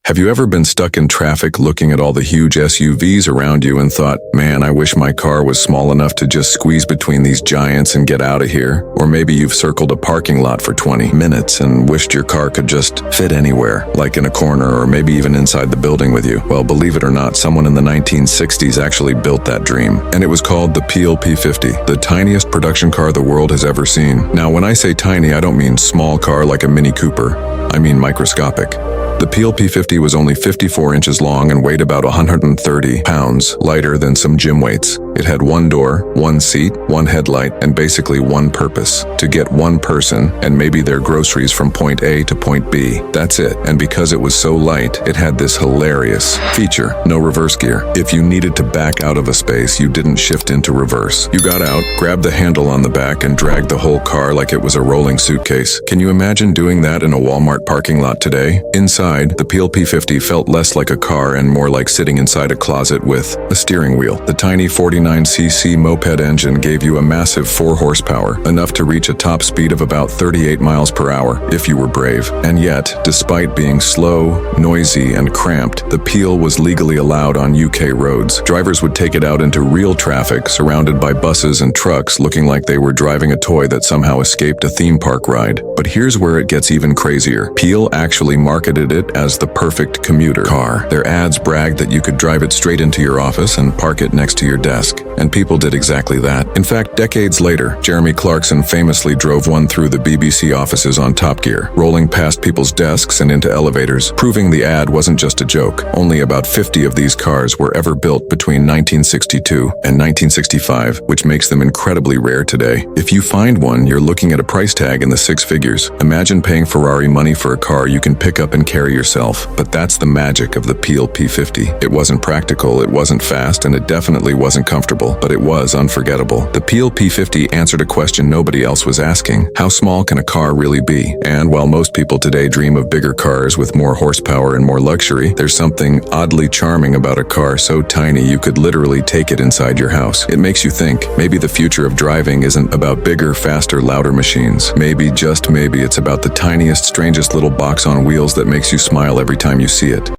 Have you ever been stuck in traffic looking at all the huge SUVs around you and thought, man, I wish my car was small enough to just squeeze between these giants and get out of here? Or maybe you've circled a parking lot for 20 minutes and wished your car could just fit anywhere, like in a corner or maybe even inside the building with you. Well, believe it or not, someone in the 1960s actually built that dream. And it was called the Peel P50, the tiniest production car the world has ever seen. Now, when I say tiny, I don't mean small car like a Mini Cooper. I mean microscopic. The Peel P50 was only 54 inches long and weighed about 130 pounds, lighter than some gym weights. It had one door, one seat, one headlight, and basically one purpose: to get one person and maybe their groceries from point A to point B. That's it. And because it was so light, it had this hilarious feature: no reverse gear. If you needed to back out of a space, you didn't shift into reverse. You got out, grabbed the handle on the back, and dragged the whole car like it was a rolling suitcase. Can you imagine doing that in a Walmart parking lot today? Inside, the Peel P50 felt less like a car and more like sitting inside a closet with a steering wheel. The tiny 49cc moped engine gave you a massive 4 horsepower, enough to reach a top speed of about 38 miles per hour if you were brave. And yet, despite being slow, noisy, and cramped, the Peel was legally allowed on UK roads. Drivers would take it out into real traffic, surrounded by buses and trucks, looking like they were driving a toy that somehow escaped a theme park ride. But here's where it gets even crazier. Peel actually marketed it as the perfect commuter car. Their ads bragged that you could drive it straight into your office and park it next to your desk. And people did exactly that. In fact, decades later, Jeremy Clarkson famously drove one through the BBC offices on Top Gear, rolling past people's desks and into elevators, proving the ad wasn't just a joke. Only about 50 of these cars were ever built between 1962 and 1965, which makes them incredibly rare today. If you find one, you're looking at a price tag in the 6 figures. Imagine paying Ferrari money for a car you can pick up and carry yourself. But that's the magic of the Peel P50. It wasn't practical, it wasn't fast, and it definitely wasn't comfortable, but it was unforgettable. The Peel P50 answered a question nobody else was asking: how small can a car really be? And while most people today dream of bigger cars with more horsepower and more luxury, there's something oddly charming about a car so tiny you could literally take it inside your house. It makes you think, maybe the future of driving isn't about bigger, faster, louder machines. Maybe, just maybe, it's about the tiniest, strangest little box on wheels that makes you smile every time you see it.